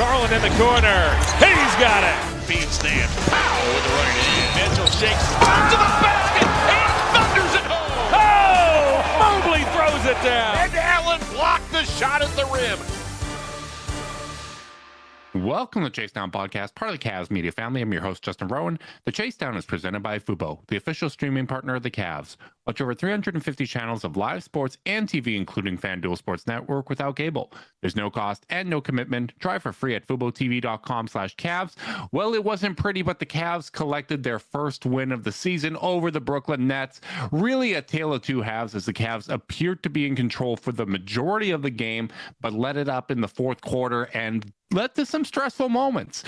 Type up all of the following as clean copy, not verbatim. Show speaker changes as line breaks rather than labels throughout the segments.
Garland in the corner. He's got it.
Feed stands. Pow with the running in. Mitchell shakes. To the basket. And thunders it home.
Oh! Mobley throws it down.
And Allen blocked the shot at the rim.
Welcome to the Chase Down Podcast, part of the Cavs media family. I'm your host, Justin Rowan. The Chase Down is presented by Fubo, the official streaming partner of the Cavs. Watch over 350 channels of live sports and TV, including FanDuel Sports Network without cable. There's no cost and no commitment. Try for free at FuboTV.com/Cavs. Well, it wasn't pretty, but the Cavs collected their first win of the season over the Brooklyn Nets. Really a tale of two halves, as the Cavs appeared to be in control for the majority of the game, but let it up in the fourth quarter and led to some stressful moments.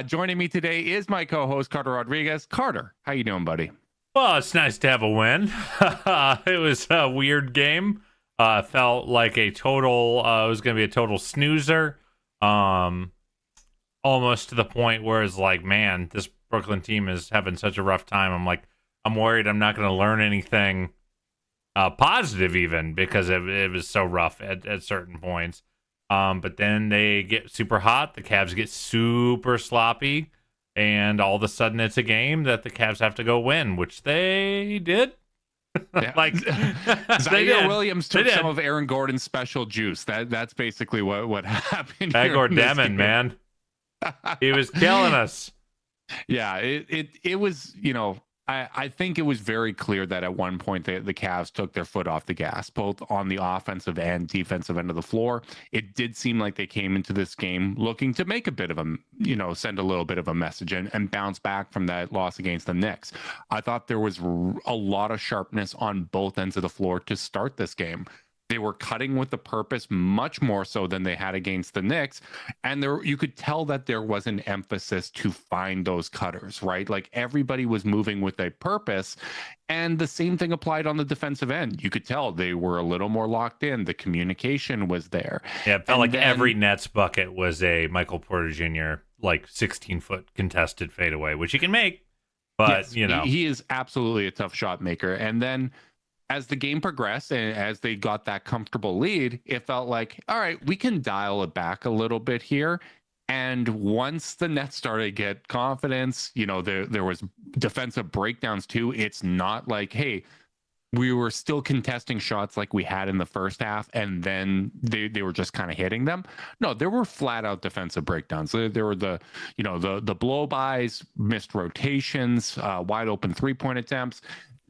Joining me today is my co-host, Carter Rodriguez. Carter, how you doing, buddy?
Well, it's nice to have a win. It was a weird game. Felt like a total, it was going to be a total snoozer. Almost to the point where it's like, man, this Brooklyn team is having such a rough time. I'm worried I'm not going to learn anything positive even, because it was so rough at certain points. But then they get super hot. The Cavs get super sloppy. And all of a sudden, it's a game that the Cavs have to go win, which they did.
Yeah. Zaire Williams took some of Aaron Gordon's special juice. That's basically what happened.
Bagor Demon, man. He was killing us.
Yeah, it was, I think it was very clear that at one point the Cavs took their foot off the gas, both on the offensive and defensive end of the floor. It did seem like they came into this game looking to make a bit of a, send a little bit of a message and bounce back from that loss against the Knicks. I thought there was a lot of sharpness on both ends of the floor to start this game. They were cutting with a purpose, much more so than they had against the Knicks. And you could tell that there was an emphasis to find those cutters, right? Like everybody was moving with a purpose. And the same thing applied on the defensive end. You could tell they were a little more locked in. The communication was there.
Yeah, it felt like every Nets bucket was a Michael Porter Jr. 16-foot contested fadeaway, which he can make. But,
yes, he is absolutely a tough shot maker. And then as the game progressed and as they got that comfortable lead, it felt like, all right, we can dial it back a little bit here. And once the Nets started to get confidence, there was defensive breakdowns too. It's not like, hey, we were still contesting shots like we had in the first half, and then they were just kind of hitting them. No, there were flat out defensive breakdowns. There were the blow-bys, missed rotations, wide open 3-point attempts.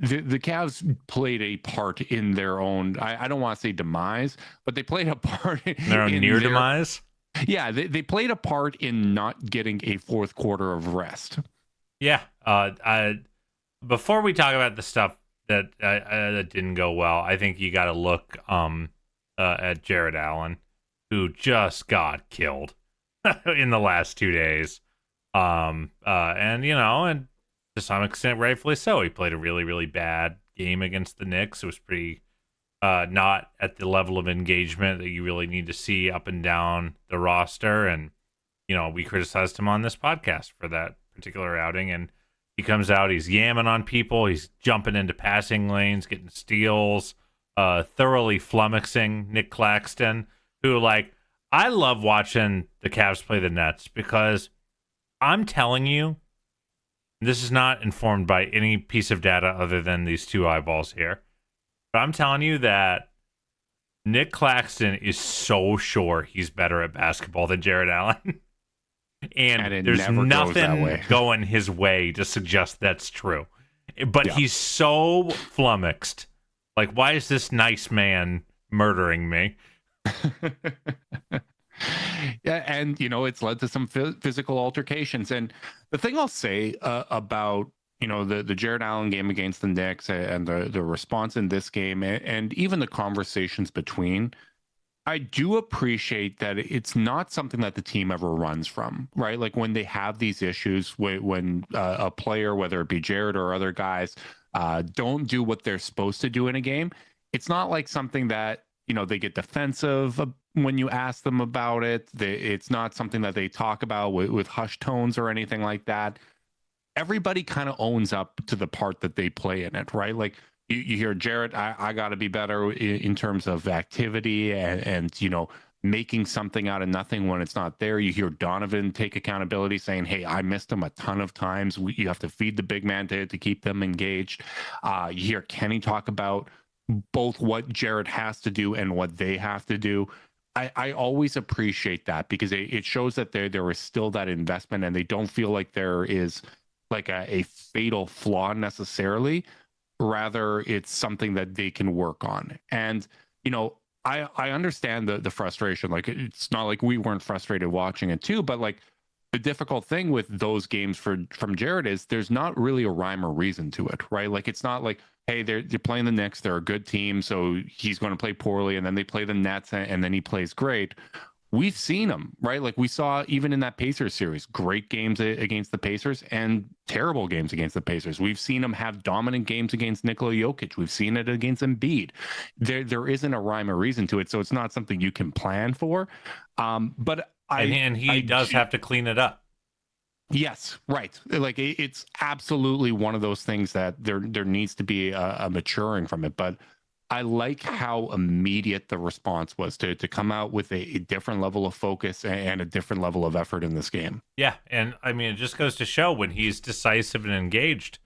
The Cavs played a part in their own, I don't want to say demise, but they played a part in
their own near demise.
Yeah, they played a part in not getting a fourth quarter of rest.
Yeah. Before we talk about the stuff that didn't go well, I think you got to look at Jared Allen, who just got killed in the last 2 days. And to some extent, rightfully so. He played a really, really bad game against the Knicks. It was pretty not at the level of engagement that you really need to see up and down the roster. And, we criticized him on this podcast for that particular outing. And he comes out, he's yamming on people. He's jumping into passing lanes, getting steals, thoroughly flummoxing Nick Claxton, who, I love watching the Cavs play the Nets, because I'm telling you, this is not informed by any piece of data other than these two eyeballs here, but I'm telling you that Nick Claxton is so sure he's better at basketball than Jared Allen. and there's nothing going his way to suggest that's true. But he's so flummoxed. Why is this nice man murdering me?
Yeah, and it's led to some physical altercations. And the thing I'll say about the Jared Allen game against the Knicks and the response in this game, and even the conversations between, I do appreciate that it's not something that the team ever runs from, right? Like when they have these issues, when a player, whether it be Jared or other guys, don't do what they're supposed to do in a game, it's not like something that they get defensive when you ask them about it. It's not something that they talk about with hushed tones or anything like that. Everybody kind of owns up to the part that they play in it, right? Like you hear Jarrett, I got to be better in terms of activity and making something out of nothing when it's not there. You hear Donovan take accountability, saying, hey, I missed him a ton of times. You have to feed the big man to keep them engaged. You hear Kenny talk about both what Jared has to do and what they have to do. I always appreciate that because it shows that there is still that investment and they don't feel like there is like a fatal flaw necessarily. Rather, it's something that they can work on. And, you know, I understand the frustration. Like, it's not like we weren't frustrated watching it too, but like the difficult thing with those games from Jared is there's not really a rhyme or reason to it, right? Like, it's not like, hey, they're playing the Knicks, they're a good team, so he's going to play poorly, and then they play the Nets, and then he plays great. We've seen him, right? Like we saw even in that Pacers series, great games against the Pacers and terrible games against the Pacers. We've seen him have dominant games against Nikola Jokic. We've seen it against Embiid. There isn't a rhyme or reason to it, so it's not something you can plan for. But
he does have to clean it up.
Yes, right. Like it's absolutely one of those things that there needs to be a maturing from it. But I like how immediate the response was to come out with a different level of focus and a different level of effort in this game.
Yeah, and I mean, it just goes to show when he's decisive and engaged,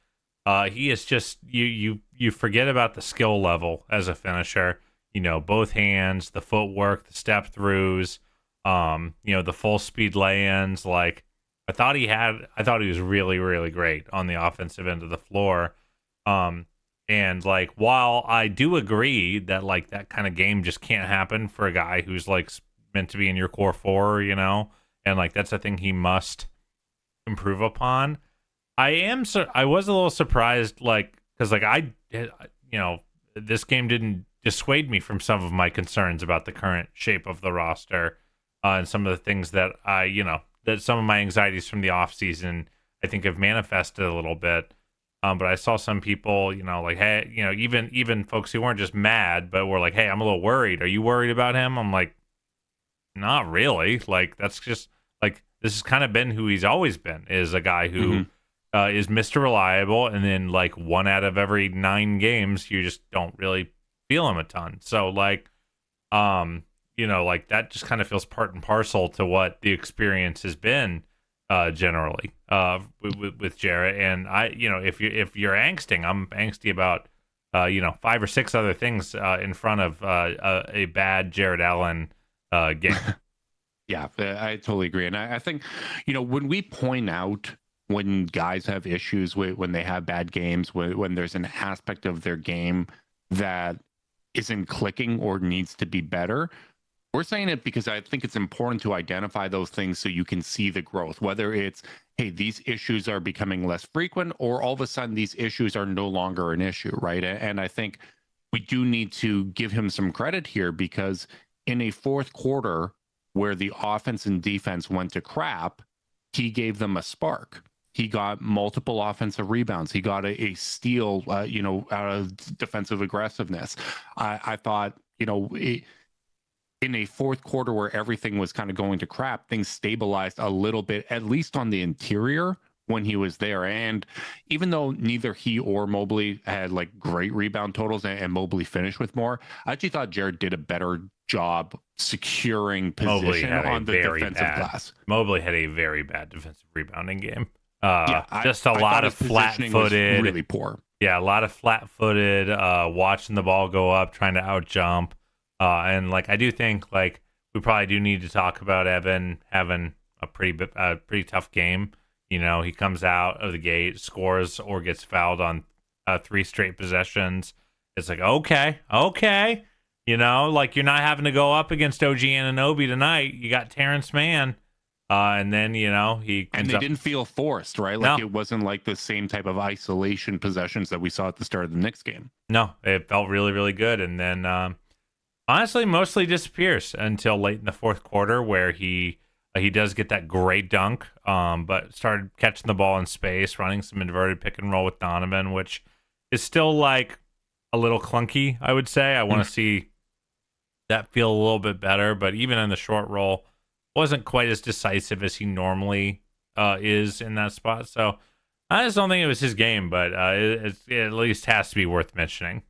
he is just you forget about the skill level as a finisher. You know, both hands, the footwork, the step throughs, you know, the full speed lay-ins. Like I thought he was really, really great on the offensive end of the floor. And like, while I do agree that like that kind of game just can't happen for a guy who's like meant to be in your core four, you know, and like that's a thing he must improve upon. I was a little surprised, like, because like you know, this game didn't dissuade me from some of my concerns about the current shape of the roster and some of the things that that some of my anxieties from the offseason I think have manifested a little bit. But I saw some people, you know, like, hey, you know, even folks who weren't just mad, but were like, hey, I'm a little worried. Are you worried about him? I'm like, not really. Like, that's just like, this has kind of been who he's always been, is a guy who is Mr. Reliable. And then like 1 out of every 9 games, you just don't really feel him a ton. So like, you know, like that just kind of feels part and parcel to what the experience has been. Generally, with Jarrett, and you know, if you're angsting, I'm angsty about, you know, 5 or 6 other things in front of a bad Jared Allen game.
Yeah, I totally agree, and I think, you know, when we point out when guys have issues when they have bad games, when there's an aspect of their game that isn't clicking or needs to be better. We're saying it because I think it's important to identify those things so you can see the growth, whether it's, hey, these issues are becoming less frequent, or all of a sudden these issues are no longer an issue, right? And I think we do need to give him some credit here because in a fourth quarter where the offense and defense went to crap, he gave them a spark. He got multiple offensive rebounds. He got a steal, you know, out of defensive aggressiveness. I thought, you know, in a fourth quarter where everything was kind of going to crap, things stabilized a little bit, at least on the interior when he was there. And even though neither he or Mobley had like great rebound totals and Mobley finished with more, I actually thought Jared did a better job securing position on the defensive glass.
Mobley had a very bad defensive rebounding game.
Just
a lot of flat-footed,
really poor.
Yeah, a lot of flat-footed, watching the ball go up, trying to out-jump. And like I do think like we probably do need to talk about Evan having a pretty tough game. You know, he comes out of the gate, scores or gets fouled on 3 straight possessions. It's like okay, you know, like you're not having to go up against OG Anunoby tonight. You got Terrence Mann, and then you know they
didn't feel forced, right? Like It wasn't like the same type of isolation possessions that we saw at the start of the Knicks game.
No, it felt really, really good, and then. Honestly, mostly disappears until late in the fourth quarter where he does get that great dunk, but started catching the ball in space, running some inverted pick and roll with Donovan, which is still like a little clunky, I would say. I want to see that feel a little bit better, but even in the short roll, wasn't quite as decisive as he normally is in that spot. So I just don't think it was his game, but it at least has to be worth mentioning.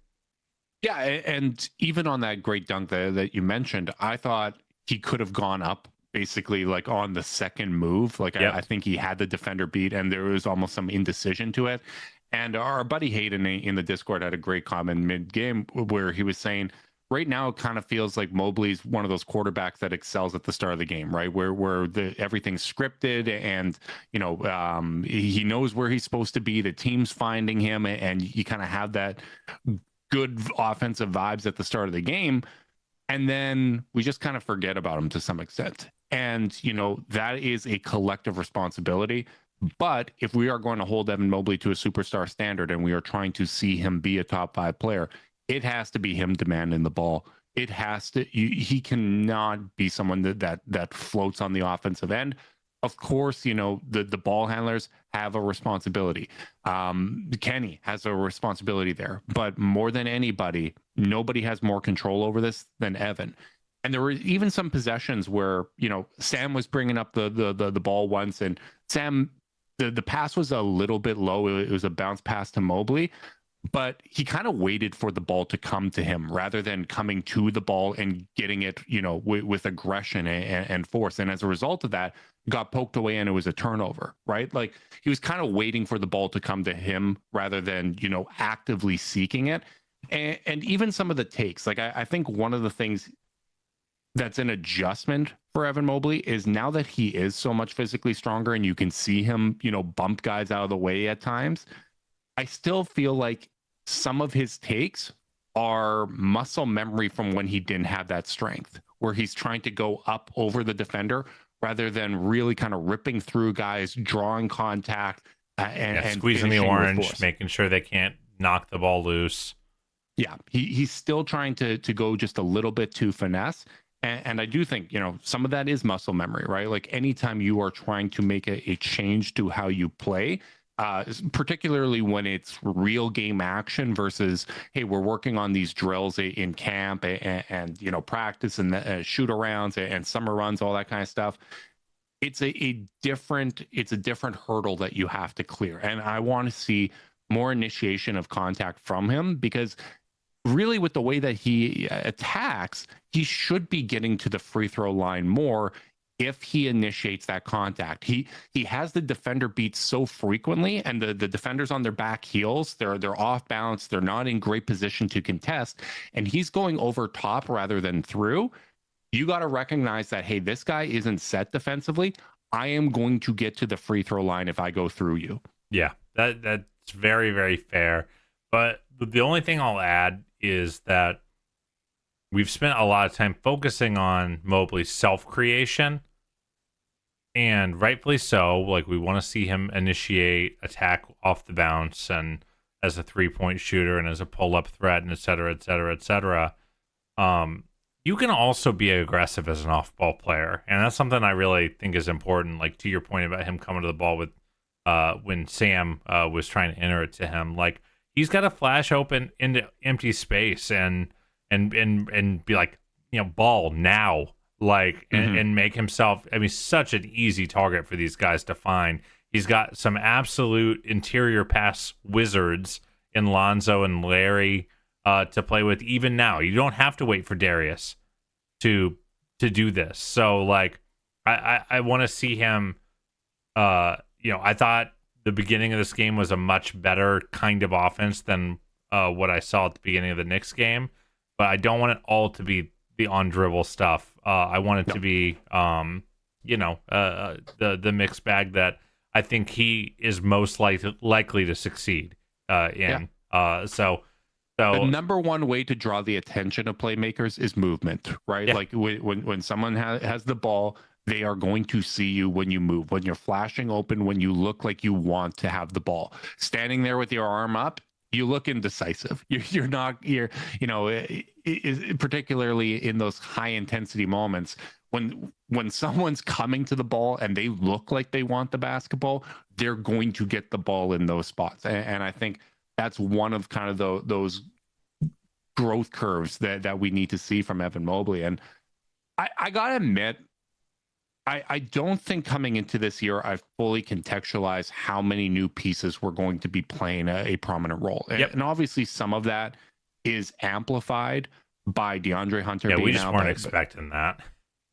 Yeah, and even on that great dunk that you mentioned, I thought he could have gone up basically like on the second move. Like I think he had the defender beat, and there was almost some indecision to it. And our buddy Hayden in the Discord had a great comment mid-game where he was saying, right now it kind of feels like Mobley's one of those quarterbacks that excels at the start of the game, right? Where everything's scripted, and he knows where he's supposed to be. The team's finding him, and you kind of have that good offensive vibes at the start of the game, and then we just kind of forget about him to some extent. And that is a collective responsibility. But if we are going to hold Evan Mobley to a superstar standard, and we are trying to see him be a top 5 player, it has to be him demanding the ball. It has to. He cannot be someone that floats on the offensive end. Of course, the ball handlers have a responsibility. Kenny has a responsibility there, but more than anybody, nobody has more control over this than Evan. And there were even some possessions where Sam was bringing up the ball once, and Sam. The pass was a little bit low. It was a bounce pass to Mobley, but he kind of waited for the ball to come to him rather than coming to the ball and getting it, with aggression and force. And as a result of that, got poked away, and it was a turnover, right? Like he was kind of waiting for the ball to come to him rather than, actively seeking it. And even some of the takes, like I think one of the things that's an adjustment for Evan Mobley is now that he is so much physically stronger, and you can see him, bump guys out of the way at times. I still feel like some of his takes are muscle memory from when he didn't have that strength, where he's trying to go up over the defender rather than really kind of ripping through guys, drawing contact, and
squeezing the orange, making sure they can't knock the ball loose.
Yeah, he's still trying to go just a little bit too finesse. And I do think, some of that is muscle memory, right? Like anytime you are trying to make a change to how you play, particularly when it's real game action versus, hey, we're working on these drills in camp and practice and shoot arounds and summer runs, all that kind of stuff. It's a different hurdle that you have to clear. And I want to see more initiation of contact from him, because really with the way that he attacks, he should be getting to the free throw line more if he initiates that contact. He has the defender beat so frequently, and the defenders on their back heels, they're off balance, they're not in great position to contest, and he's going over top rather than through. You got to recognize that, hey, this guy isn't set defensively. I am going to get to the free throw line if I go through you.
Yeah, that's very, very fair. But the only thing I'll add is that we've spent a lot of time focusing on Mobley's self-creation, and rightfully so. Like, we want to see him initiate attack off the bounce and as a three-point shooter and as a pull-up threat, and et cetera, et cetera, et cetera. You can also be aggressive as an off-ball player, and that's something I really think is important. Like, to your point about him coming to the ball with when Sam was trying to enter it to him, like, he's got to flash open into empty space and be like, ball now, like, and make himself, such an easy target for these guys to find. He's got some absolute interior pass wizards in Lonzo and Larry to play with even now. You don't have to wait for Darius to do this. So, like, I want to see him, I thought the beginning of this game was a much better kind of offense than what I saw at the beginning of the Knicks game, but I don't want it all to be the on-dribble stuff. I want it to be, the mixed bag that I think he is most likely to succeed in. So the
number one way to draw the attention of playmakers is movement, right? Yeah. Like when someone has the ball, they are going to see you when you move, when you're flashing open, when you look like you want to have the ball. Standing there with your arm up, you look indecisive. You're not, particularly in those high intensity moments, when someone's coming to the ball and they look like they want the basketball, they're going to get the ball in those spots. And I think that's one of kind of those growth curves that we need to see from Evan Mobley. And I gotta admit, I don't think coming into this year, I fully contextualized how many new pieces were going to be playing a prominent role.
Yep.
And obviously some of that is amplified by DeAndre Hunter.
Yeah, we just weren't expecting that.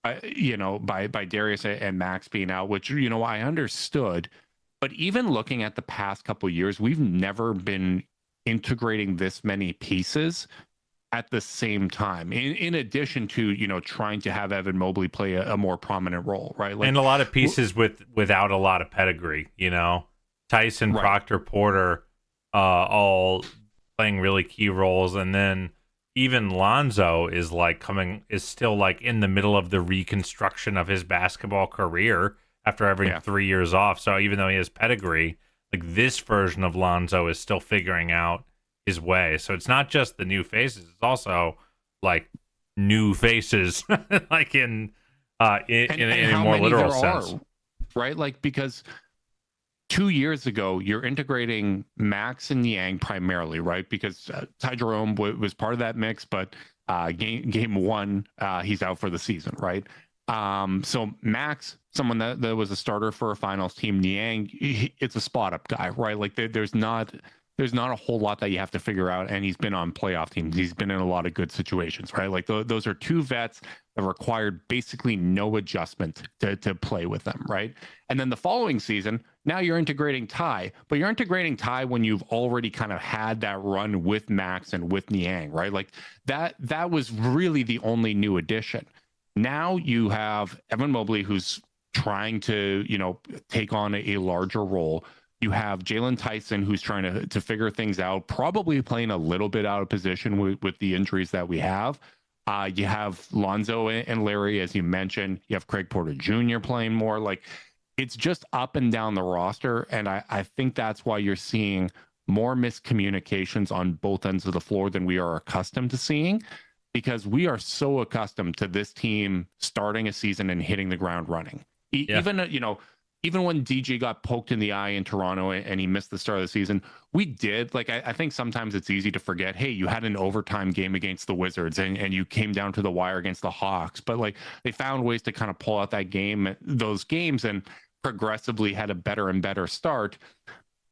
by Darius and Max being out, which I understood. But even looking at the past couple of years, we've never been integrating this many pieces at the same time. In addition to trying to have Evan Mobley play a more prominent role, right?
And a lot of pieces without a lot of pedigree. Tyson,
right.
Proctor, Porter, all playing really key roles, and then even Lonzo is still like in the middle of the reconstruction of his basketball career after having 3 years off. So even though he has pedigree, like this version of Lonzo is still figuring out his way. So it's not just the new faces; it's also like new faces, like in a more literal sense,
right? Like because 2 years ago, you're integrating Max and Niang primarily, right? Because Ty Jerome was part of that mix, but game one, he's out for the season, right? So Max, someone that was a starter for a finals team, Niang, it's a spot up guy, right? Like there's not a whole lot that you have to figure out, and he's been on playoff teams. He's been in a lot of good situations, right? Like those are two vets that required basically no adjustment to play with them, right? And then the following season, now you're integrating Ty, but you're integrating Ty when you've already kind of had that run with Max and with Niang, right? Like that was really the only new addition. Now you have Evan Mobley, who's trying to, take on a larger role. You have Jalen Tyson, who's trying to figure things out, probably playing a little bit out of position with the injuries that we have. You have Lonzo and Larry, as you mentioned. You have Craig Porter Jr. playing more. Like it's just up and down the roster. And I think that's why you're seeing more miscommunications on both ends of the floor than we are accustomed to seeing, because we are so accustomed to this team starting a season and hitting the ground running. Even when DG got poked in the eye in Toronto and he missed the start of the season, we did. Like, I think sometimes it's easy to forget, hey, you had an overtime game against the Wizards and you came down to the wire against the Hawks. But like they found ways to kind of pull out those games and progressively had a better and better start.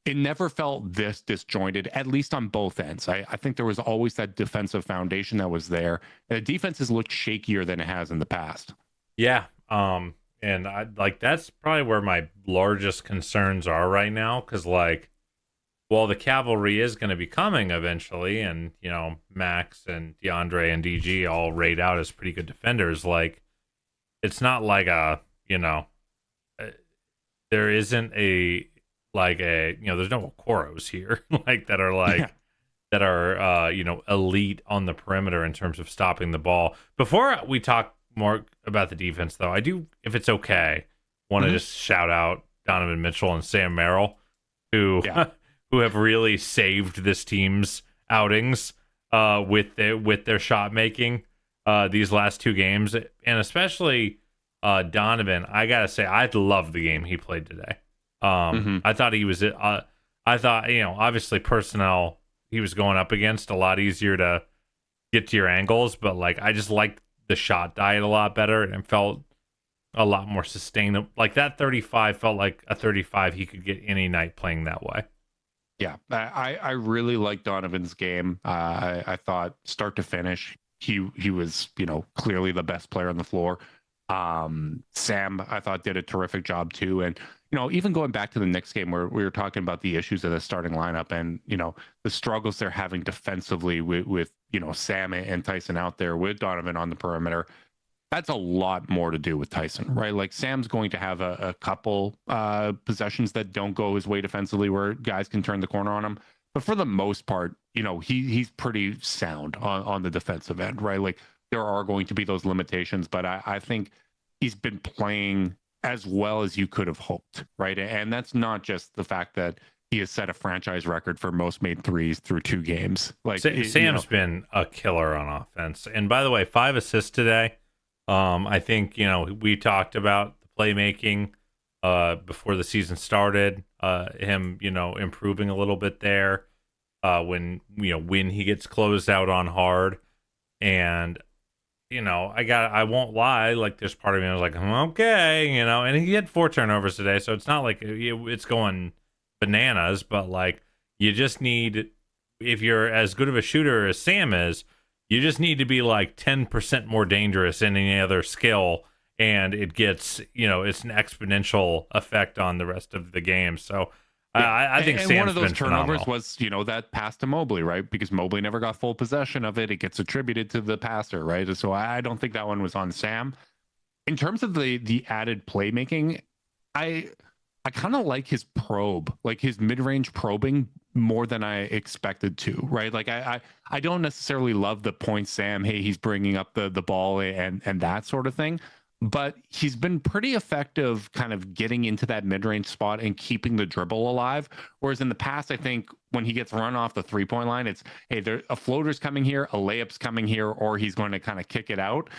It never felt this disjointed, at least on both ends. I think there was always that defensive foundation that was there. And the defense has looked shakier than it has in the past.
Yeah. And that's probably where my largest concerns are right now. Cause while the cavalry is going to be coming eventually, and, Max and DeAndre and DG all rate out as pretty good defenders, it's not like there isn't there's no Okoros here, that are elite on the perimeter in terms of stopping the ball. Before we talk more about the defense, though, I do, if it's okay, want to just shout out Donovan Mitchell and Sam Merrill, who have really saved this team's outings with their shot making these last two games, and especially Donovan. I gotta say, I love the game he played today. I thought he was. I thought obviously personnel he was going up against a lot easier to get to your angles, but I just liked the shot diet a lot better and felt a lot more sustainable. Like that 35 felt like a 35 he could get any night playing that way.
Yeah, I really liked Donovan's game. I thought start to finish, he was clearly the best player on the floor. Sam, I thought, did a terrific job too. And even going back to the Knicks game where we were talking about the issues of the starting lineup and the struggles they're having defensively with Sam and Tyson out there with Donovan on the perimeter. That's a lot more to do with Tyson, right? Like Sam's going to have a couple possessions that don't go his way defensively where guys can turn the corner on him. But for the most part, he's pretty sound on the defensive end, right? Like there are going to be those limitations, but I think he's been playing as well as you could have hoped, right? And that's not just the fact that he has set a franchise record for most made threes through 2 games. Like
Sam's been a killer on offense. And by the way, 5 assists today. I think, we talked about the playmaking before the season started, him, improving a little bit there when he gets closed out on hard. And, I won't lie, there's part of me that was like, okay, and he had 4 turnovers today. So it's not like it's going bananas, but you just need, if you're as good of a shooter as Sam is, you just need to be 10% more dangerous in any other skill and it gets, it's an exponential effect on the rest of the game. So I think
and
Sam's
one of those
been
turnovers
phenomenal.
was, that pass to Mobley, right? Because Mobley never got full possession of it. It gets attributed to the passer, right? So I don't think that one was on Sam. In terms of the added playmaking, I kind of like his probe, like his mid-range probing more than I expected to, right? Like I don't necessarily love the point Sam, hey, he's bringing up the ball and that sort of thing, but he's been pretty effective kind of getting into that mid-range spot and keeping the dribble alive. Whereas in the past, I think when he gets run off the three-point line, it's, hey, there a floater's coming here, a layup's coming here, or he's going to kind of kick it out.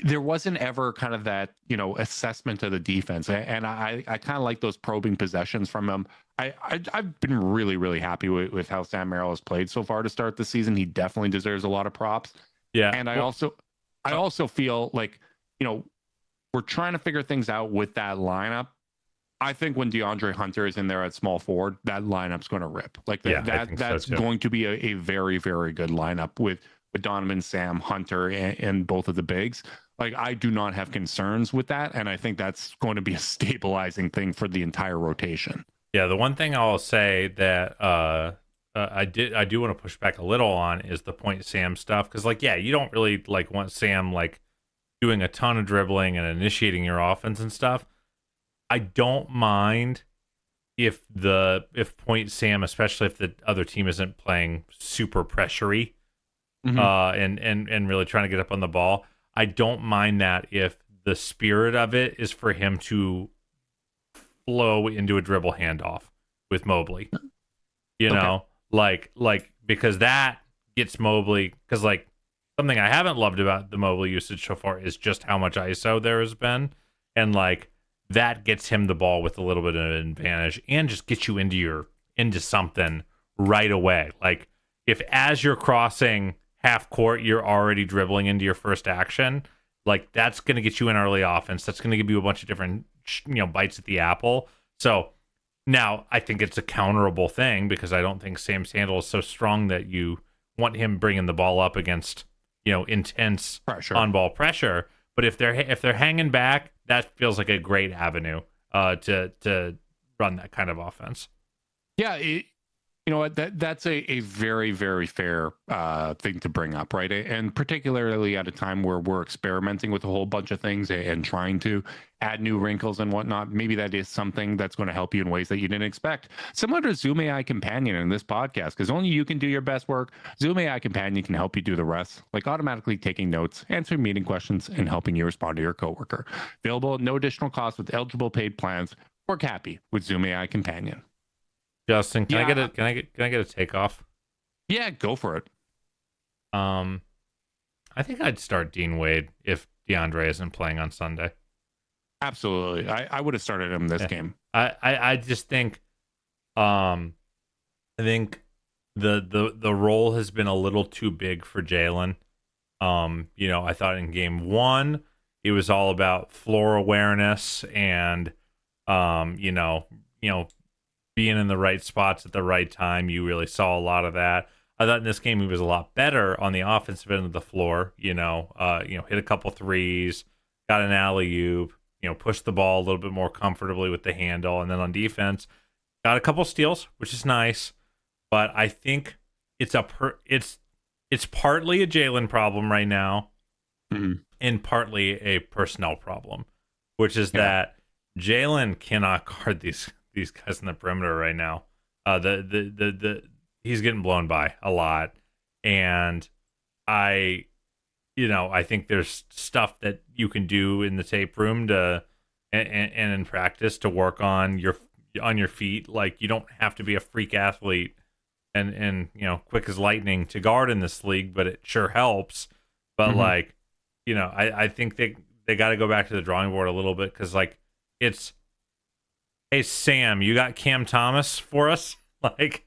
There wasn't ever kind of that, assessment of the defense. And I kind of like those probing possessions from him. I've been really, really happy with how Sam Merrill has played so far to start the season. He definitely deserves a lot of props.
Yeah.
And I also feel like, we're trying to figure things out with that lineup. I think when DeAndre Hunter is in there at small forward, that lineup's going to rip. Like that's going to be a very, very good lineup with Donovan, Sam, Hunter, and both of the bigs. Like, I do not have concerns with that, and I think that's going to be a stabilizing thing for the entire rotation.
Yeah, the one thing I'll say that I do want to push back a little on is the point Sam stuff, because you don't really want Sam doing a ton of dribbling and initiating your offense and stuff. I don't mind if point Sam, especially if the other team isn't playing super pressury, and really trying to get up on the ball. I don't mind that if the spirit of it is for him to flow into a dribble handoff with Mobley. Because that gets Mobley, because something I haven't loved about the Mobley usage so far is just how much ISO there has been, and that gets him the ball with a little bit of an advantage and just gets you into something right away. If as you're crossing half court, you're already dribbling into your first action, that's going to get you an early offense. That's going to give you a bunch of different, bites at the apple. So now I think it's a counterable thing, because I don't think Sam's handle is so strong that you want him bringing the ball up against, intense
pressure,
on-ball pressure. But if they're hanging back, that feels like a great avenue to run that kind of offense.
Yeah, you know what, that's a very, very fair thing to bring up, right? And particularly at a time where we're experimenting with a whole bunch of things and trying to add new wrinkles and whatnot, maybe that is something that's going to help you in ways that you didn't expect. Similar to Zoom AI Companion in this podcast, because only you can do your best work. Zoom AI Companion can help you do the rest, like automatically taking notes, answering meeting questions, and helping you respond to your coworker. Available at no additional cost with eligible paid plans. Work happy with Zoom AI Companion.
Justin, can I get a takeoff?
Yeah, go for it.
I think I'd start Dean Wade if DeAndre isn't playing on Sunday.
Absolutely. I would have started him this game.
I just think I think the role has been a little too big for Jalen. I thought in game one it was all about floor awareness and being in the right spots at the right time. You really saw a lot of that. I thought in this game he was a lot better on the offensive end of the floor. Hit a couple threes, got an alley-oop, pushed the ball a little bit more comfortably with the handle, and then on defense, got a couple steals, which is nice. But I think it's partly a Jalen problem right now, and partly a personnel problem, which is that Jalen cannot guard these guys in the perimeter right now. He's getting blown by a lot, and I think there's stuff that you can do in the tape room and in practice to work on your feet. You don't have to be a freak athlete and quick as lightning to guard in this league, but it sure helps. But I think they got to go back to the drawing board a little bit, because it's, hey Sam, you got Cam Thomas for us? That's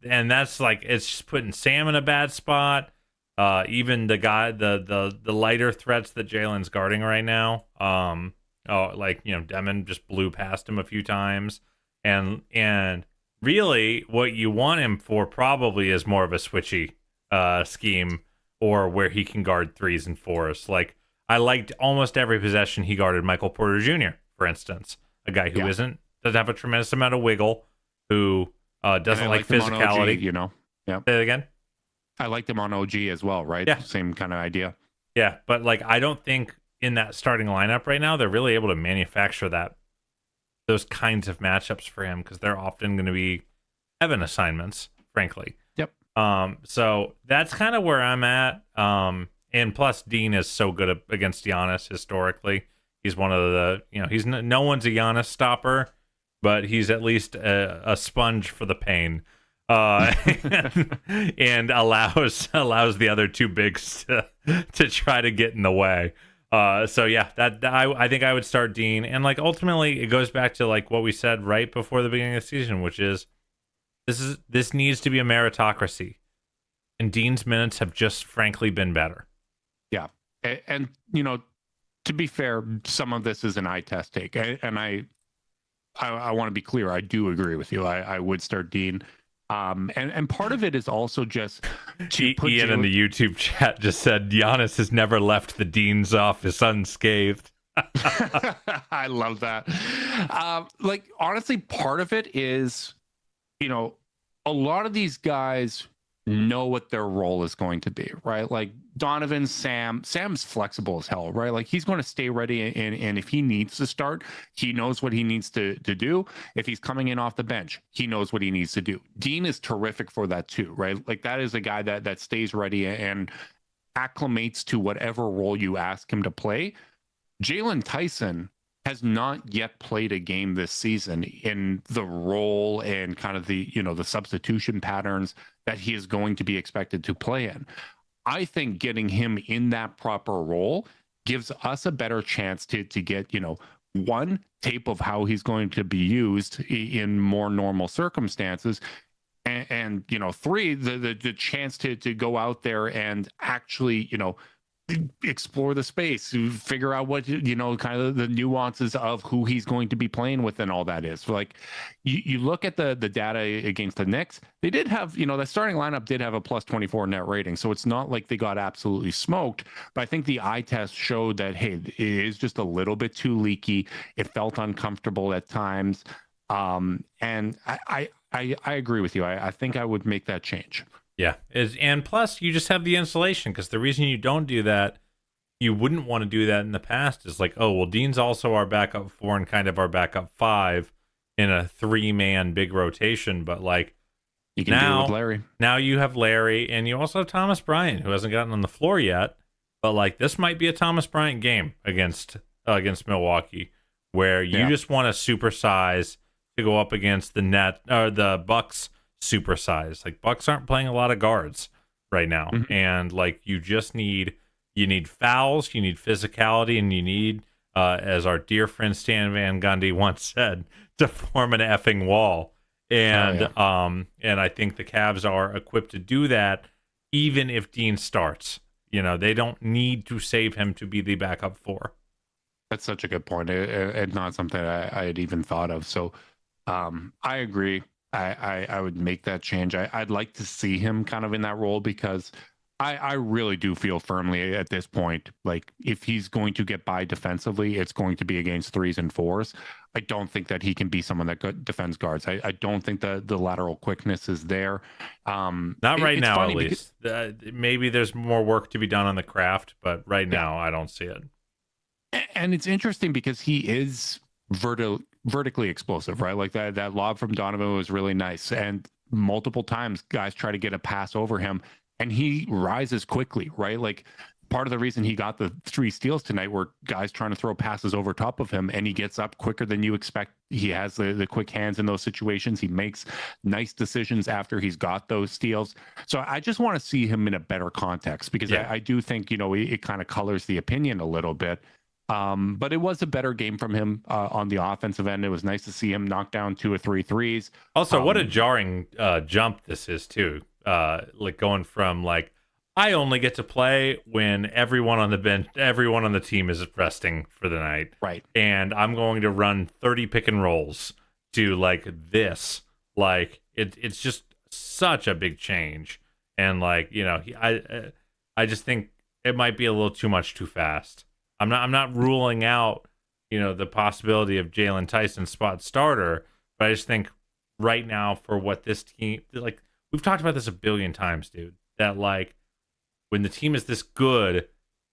it's just putting Sam in a bad spot. Even the lighter threats that Jalen's guarding right now. Demon just blew past him a few times, and really what you want him for probably is more of a switchy scheme, or where he can guard threes and fours. I liked almost every possession he guarded Michael Porter Jr., for instance, a guy who doesn't have a tremendous amount of wiggle, who doesn't like physicality.
OG, you know, yeah.
Say it again.
I liked him on OG as well, right?
Yeah.
Same kind of idea.
Yeah, but like I don't think in that starting lineup right now they're really able to manufacture those kinds of matchups for him because they're often going to be heaven assignments, frankly.
Yep.
So that's kind of where I'm at. And plus Dean is so good against Giannis historically. He's one of the, he's no one's a Giannis stopper, but he's at least a sponge for the pain. And allows the other two bigs to try to get in the way. So yeah, I think I would start Dean, and like ultimately it goes back to like what we said right before the beginning of the season, which is this needs to be a meritocracy, and Dean's minutes have just frankly been better.
Yeah, and to be fair, some of this is an eye test take, and I want to be clear. I do agree with you. I would start Dean. And part of it is also just
Ian in the YouTube chat just said Giannis has never left the Dean's office unscathed.
I love that. Like honestly, part of it is, a lot of these guys know what their role is going to be, right? Like Donovan, Sam's flexible as hell, right? Like he's going to stay ready, and if he needs to start, he knows what he needs to do. If he's coming in off the bench, he knows what he needs to do. Dean is terrific for that too, right? Like that is a guy that stays ready and acclimates to whatever role you ask him to play. Jalen Tyson has not yet played a game this season in the role and kind of the substitution patterns that he is going to be expected to play in. I think getting him in that proper role gives us a better chance to get, one, tape of how he's going to be used in more normal circumstances. And three, the chance to go out there and actually, explore the space, figure out what kind of the nuances of who he's going to be playing with and all that is. So like you look at the data against the Knicks, they did have the starting lineup did have a plus 24 net rating, so it's not like they got absolutely smoked, but I think the eye test showed that hey, it is just a little bit too leaky. It felt uncomfortable at times, and I agree with you. I think I would make that change.
Yeah, and plus you just have the insulation, because the reason you don't do that, you wouldn't want to do that in the past, is like, oh, well, Dean's also our backup 4 and kind of our backup 5 in a 3-man big rotation, but like
you can do it with Larry.
Now you have Larry, and you also have Thomas Bryant, who hasn't gotten on the floor yet, but like this might be a Thomas Bryant game against Milwaukee, where you just want to supersize to go up against the Bucks. Supersize. Like Bucks aren't playing a lot of guards right now, and like you need fouls, you need physicality, and you need as our dear friend Stan Van Gundy once said, to form an effing wall. And and I think the Cavs are equipped to do that, even if Dean starts. They don't need to save him to be the backup 4.
That's such a good point, and not something I had even thought of. So I agree. I would make that change. I'd like to see him kind of in that role, because I really do feel firmly at this point, like if he's going to get by defensively, it's going to be against 3s and 4s. I don't think that he can be someone that defends guards. I don't think the lateral quickness is there.
Not right now, at least. Maybe there's more work to be done on the craft, but right now I don't see it.
And it's interesting because he is vertically explosive, right? Like that lob from Donovan was really nice, and multiple times guys try to get a pass over him and he rises quickly, right? Like part of the reason he got the 3 steals tonight were guys trying to throw passes over top of him, and he gets up quicker than you expect. He has the quick hands in those situations. He makes nice decisions after he's got those steals. So I just want to see him in a better context, because I do think it kind of colors the opinion a little bit. But it was a better game from him on the offensive end. It was nice to see him knock down 2 or 3 threes.
Also, what a jarring jump this is too. Like going from like, I only get to play when everyone on the bench, everyone on the team is resting for the night,
right? And
I'm going to run 30 pick and rolls to like this. Like it's just such a big change, and like I just think it might be a little too much too fast. I'm not ruling out, the possibility of Jalen Tyson spot starter, but I just think right now for what this team, like, we've talked about this a billion times, dude, that like when the team is this good,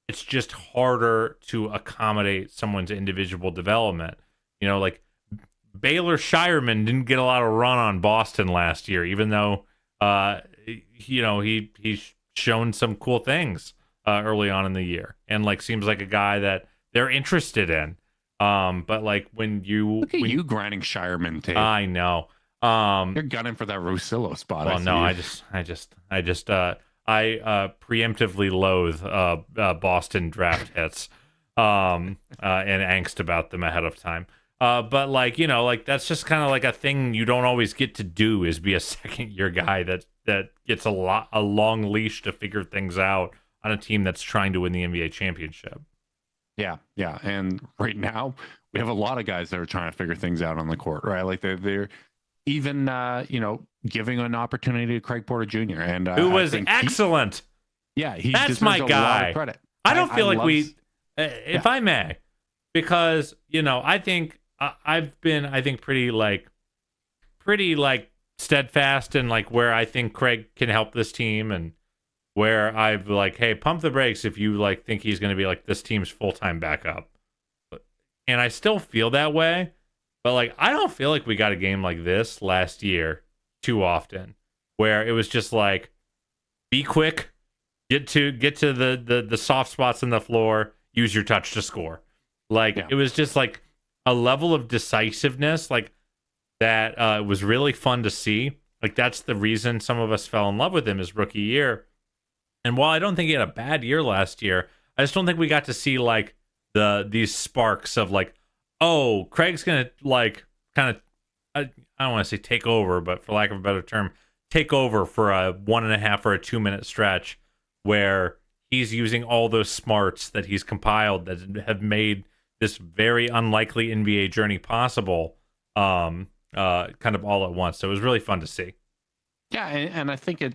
it's just harder to accommodate someone's individual development. Like Baylor Shireman didn't get a lot of run on Boston last year, even though he's shown some cool things early on in the year, and like seems like a guy that they're interested in. But like when you
you grinding Shireman tape,
I know.
You're gunning for that Rosillo spot.
Well, no, I preemptively loathe Boston draft hits and angst about them ahead of time. But like, like that's just kind of like a thing you don't always get to do, is be a second year guy that gets a long leash to figure things out on a team that's trying to win the NBA championship.
Yeah. And right now we have a lot of guys that are trying to figure things out on the court, right? Like they're even giving an opportunity to Craig Porter Jr. and
who was excellent.
He
that's my guy.
A lot of credit.
I don't feel like if I may, because I think I've been pretty steadfast in like where I think Craig can help this team, and where I've like, hey, pump the brakes if you like think he's going to be like this team's full-time backup. And I still feel that way. But like, I don't feel like we got a game like this last year too often, where it was just like, be quick, get to the soft spots in the floor, use your touch to score. Like It was just like a level of decisiveness like that was really fun to see. Like that's the reason some of us fell in love with him his rookie year. And while I don't think he had a bad year last year, I just don't think we got to see like these sparks of like, oh, Craig's gonna like kind of, I don't want to say take over, but for lack of a better term, take over for a 1.5 or a 2 minute stretch where he's using all those smarts that he's compiled that have made this very unlikely NBA journey possible, kind of all at once. So it was really fun to see.
Yeah, and I think it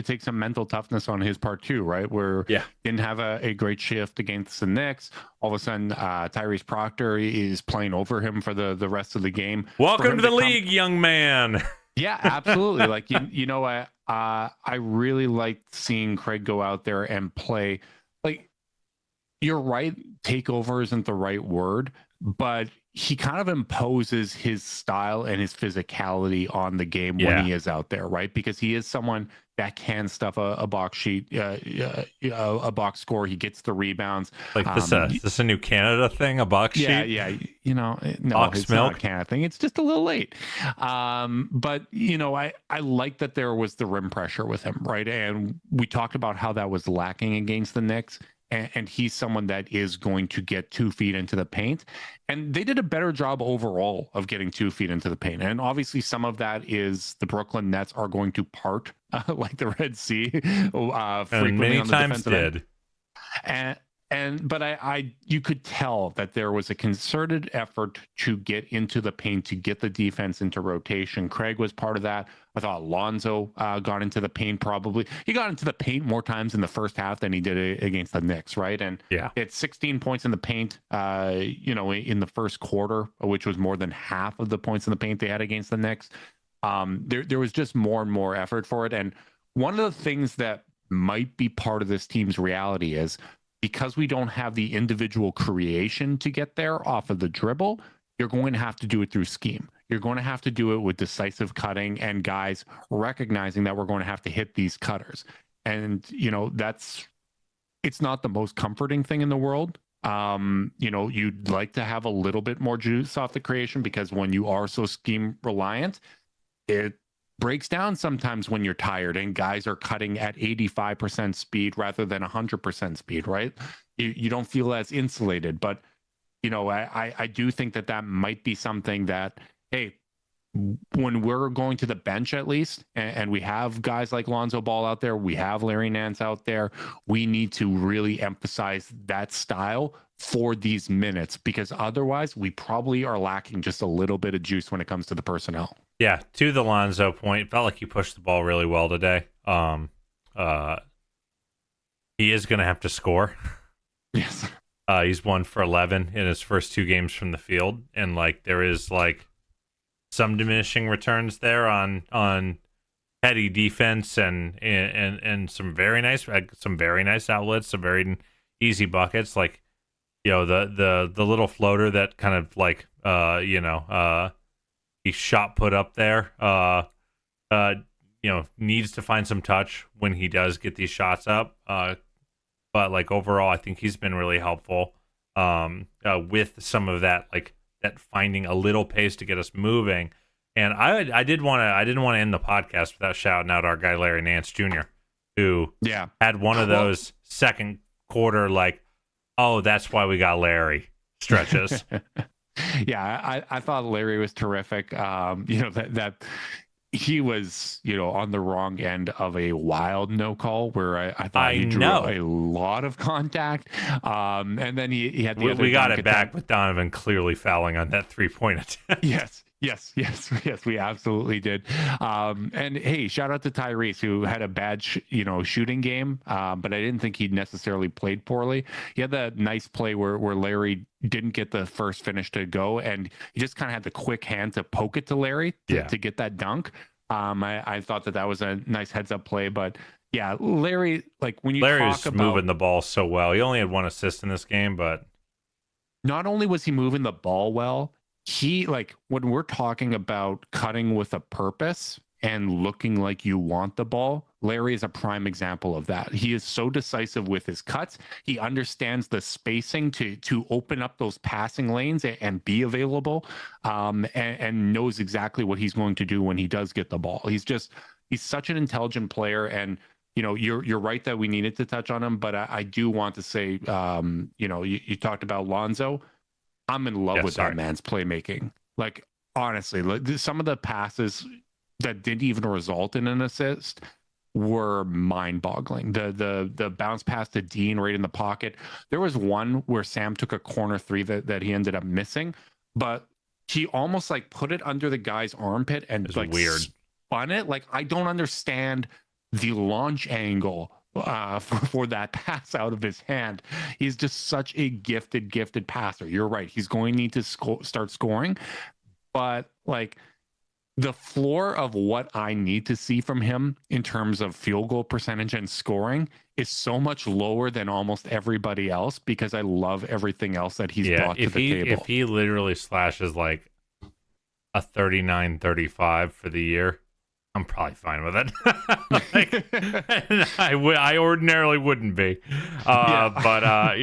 takes some mental toughness on his part too, right? Where didn't have a great shift against the Knicks. All of a sudden, Tyrese Proctor is playing over him for the rest of the game.
Welcome to the league, young man.
Yeah, absolutely. Like I really liked seeing Craig go out there and play. Like, you're right, takeover isn't the right word, but he kind of imposes his style and his physicality on the game when he is out there, right? Because he is someone that can stuff a box sheet, a box score. He gets the rebounds.
Like this a new Canada thing, a box sheet?
Yeah. No,
box
it's
milk?
not a Canada thing. It's just a little late. But I like that there was the rim pressure with him, right? And we talked about how that was lacking against the Knicks. And he's someone that is going to get 2 feet into the paint. And they did a better job overall of getting 2 feet into the paint. And obviously some of that is the Brooklyn Nets are going to part like the Red Sea frequently
and many
on the
times
defensive
end.
But you could tell that there was a concerted effort to get into the paint, to get the defense into rotation. Craig was part of that. I thought Lonzo got into the paint probably. He got into the paint more times in the first half than he did against the Knicks, right? And it's 16 points in the paint, in the first quarter, which was more than half of the points in the paint they had against the Knicks. There was just more and more effort for it. And one of the things that might be part of this team's reality is, because we don't have the individual creation to get there off of the dribble, you're going to have to do it through scheme. You're going to have to do it with decisive cutting and guys recognizing that we're going to have to hit these cutters. And, it's not the most comforting thing in the world. You'd like to have a little bit more juice off the creation, because when you are so scheme reliant, it breaks down sometimes when you're tired and guys are cutting at 85% speed rather than 100% speed, right? You don't feel as insulated. But, I do think that might be something that, hey, when we're going to the bench at least, and we have guys like Lonzo Ball out there, we have Larry Nance out there, we need to really emphasize that style for these minutes, because otherwise we probably are lacking just a little bit of juice when it comes to the personnel.
Yeah, to the Lonzo point, felt like he pushed the ball really well today. He is going to have to score.
Yes.
He's 1 for 11 in his first 2 games from the field, and like there is like some diminishing returns there on heady defense and some very nice outlets, some very easy buckets. Like, the little floater that kind of like he shot put up there. Needs to find some touch when he does get these shots up. But like overall, I think he's been really helpful with some of that, like that finding a little pace to get us moving. And I didn't want to end the podcast without shouting out our guy Larry Nance Jr., who had one of those second quarter like, oh, that's why we got Larry stretches.
I thought Larry was terrific. That he was, on the wrong end of a wild no call where I thought he drew a lot of contact. And then he had the other.
We got it back with Donovan clearly fouling on that 3-point attempt.
Yes, we absolutely did. And hey, shout out to Tyrese, who had a bad, shooting game, but I didn't think he necessarily played poorly. He had that nice play where Larry didn't get the first finish to go, and he just kind of had the quick hand to poke it to Larry to get that dunk. I thought that was a nice heads up play, but yeah, Larry, like when you
Larry's
talk about
moving the ball so well, he only had 1 assist in this game, but
not only was he moving the ball well, he, like, when we're talking about cutting with a purpose and looking like you want the ball, Larry is a prime example of that. He is so decisive with his cuts. He understands the spacing to open up those passing lanes and be available, and knows exactly what he's going to do when he does get the ball. He's such an intelligent player, and you're right that we needed to touch on him, but I do want to say, you talked about Lonzo. I'm in love with that man's playmaking. Like, honestly, some of the passes that didn't even result in an assist were mind-boggling. The bounce pass to Dean right in the pocket. There was one where Sam took a corner 3 that he ended up missing, but he almost like put it under the guy's armpit and like
weird.
Spun it. Like, I don't understand the launch angle for that pass out of his hand. He's just such a gifted passer. You're right. He's going to need to start scoring, but like the floor of what I need to see from him in terms of field goal percentage and scoring is so much lower than almost everybody else because I love everything else that he's brought to the table.
If he literally slashes like a 39-35 for the year, I'm probably fine with it. I ordinarily wouldn't be, but I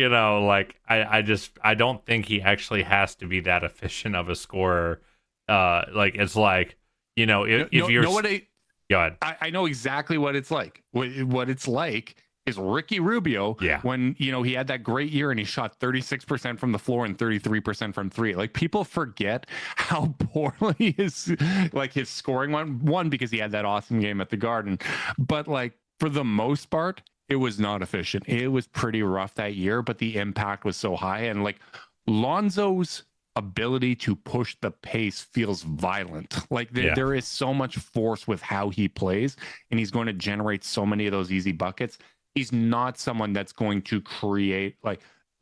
don't think he actually has to be that efficient of a scorer. It's like, if you're
go ahead. I know exactly what it's like. What it's like is Ricky Rubio when he had that great year and he shot 36% from the floor and 33% from 3. Like, people forget how poorly his scoring went. One, because he had that awesome game at the Garden, but like for the most part it was not efficient. It was pretty rough that year, but the impact was so high, and like Lonzo's ability to push the pace feels violent. Like there is so much force with how he plays, and he's going to generate so many of those easy buckets. He's not someone that's going to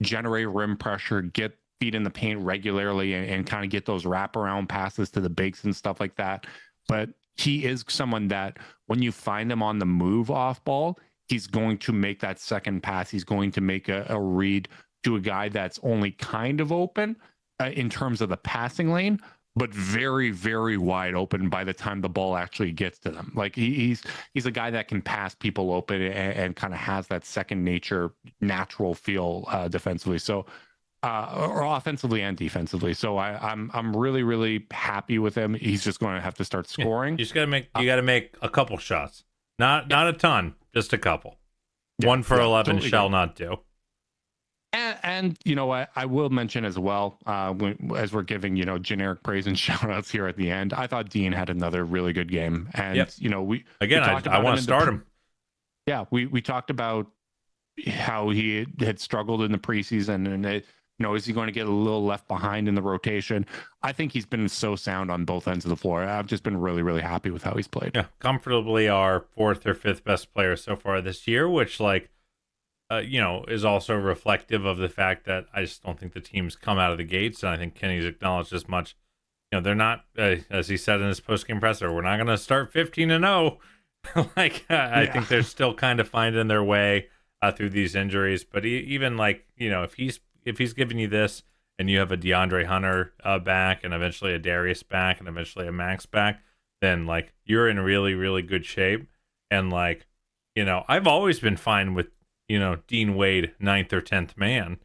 generate rim pressure, get feet in the paint regularly, and kind of get those wraparound passes to the bigs and stuff like that. But he is someone that when you find him on the move off ball, he's going to make that second pass. He's going to make a read to a guy that's only kind of open in terms of the passing lane, but very, very wide open by the time the ball actually gets to them. Like he's a guy that can pass people open and kind of has that second nature, natural feel defensively. So, or offensively and defensively. So I'm really, really happy with him. He's just going to have to start scoring.
You just got to make a couple shots, not a ton, just a couple. 1 for 11 totally shall not do.
And I will mention as well, as we're giving, generic praise and shout outs here at the end, I thought Dean had another really good game. And,
I want to start him.
Yeah, we talked about how he had struggled in the preseason, and is he going to get a little left behind in the rotation? I think he's been so sound on both ends of the floor. I've just been really, really happy with how he's played.
Yeah, comfortably our 4th or 5th best player so far this year, which is also reflective of the fact that I just don't think the team's come out of the gates, and I think Kenny's acknowledged as much. They're not, as he said in his post-game presser, we're not going to start 15-0. I think they're still kind of finding their way through these injuries. But even if he's giving you this, and you have a DeAndre Hunter back, and eventually a Darius back, and eventually a Max back, then you're in really, really good shape. And I've always been fine with Dean Wade 9th or 10th man.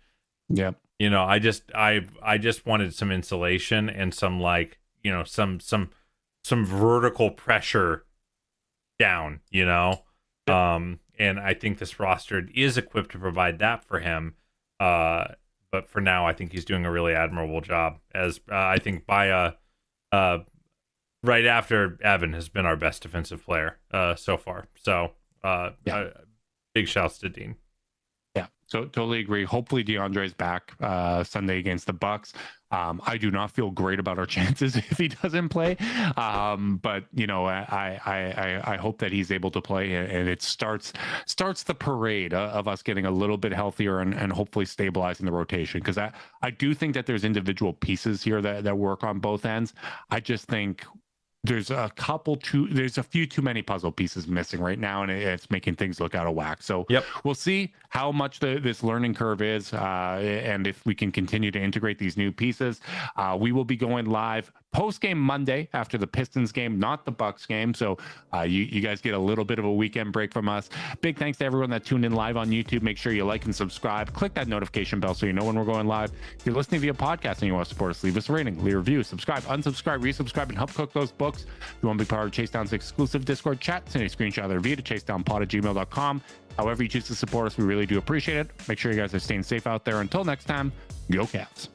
Yep.
I just wanted some insulation and some some vertical pressure down, and I think this roster is equipped to provide that for him. But for now, I think he's doing a really admirable job. As I think by right after Evan has been our best defensive player so far. So big shouts to Dean.
Yeah, so totally agree. Hopefully DeAndre's back Sunday against the Bucks. I do not feel great about our chances if he doesn't play. But I hope that he's able to play, and it starts the parade of us getting a little bit healthier and hopefully stabilizing the rotation. Because I do think that there's individual pieces here that work on both ends. I just think there's a few too many puzzle pieces missing right now, and it's making things look out of whack. So we'll see how much this learning curve is, and if we can continue to integrate these new pieces. We will be going live post-game Monday after the Pistons game, not the Bucks game. So you guys get a little bit of a weekend break from us. Big thanks to everyone that tuned in live on YouTube. Make sure you like and subscribe. Click that notification bell so you know when we're going live. If you're listening via podcast and you want to support us, leave us a rating, leave a review, subscribe, unsubscribe, resubscribe, and help cook those books. If you want to be part of Chase Down's exclusive Discord chat, send a screenshot of the review to chasedownpod@gmail.com. However you choose to support us, we really do appreciate it. Make sure you guys are staying safe out there. Until next time, go Cavs.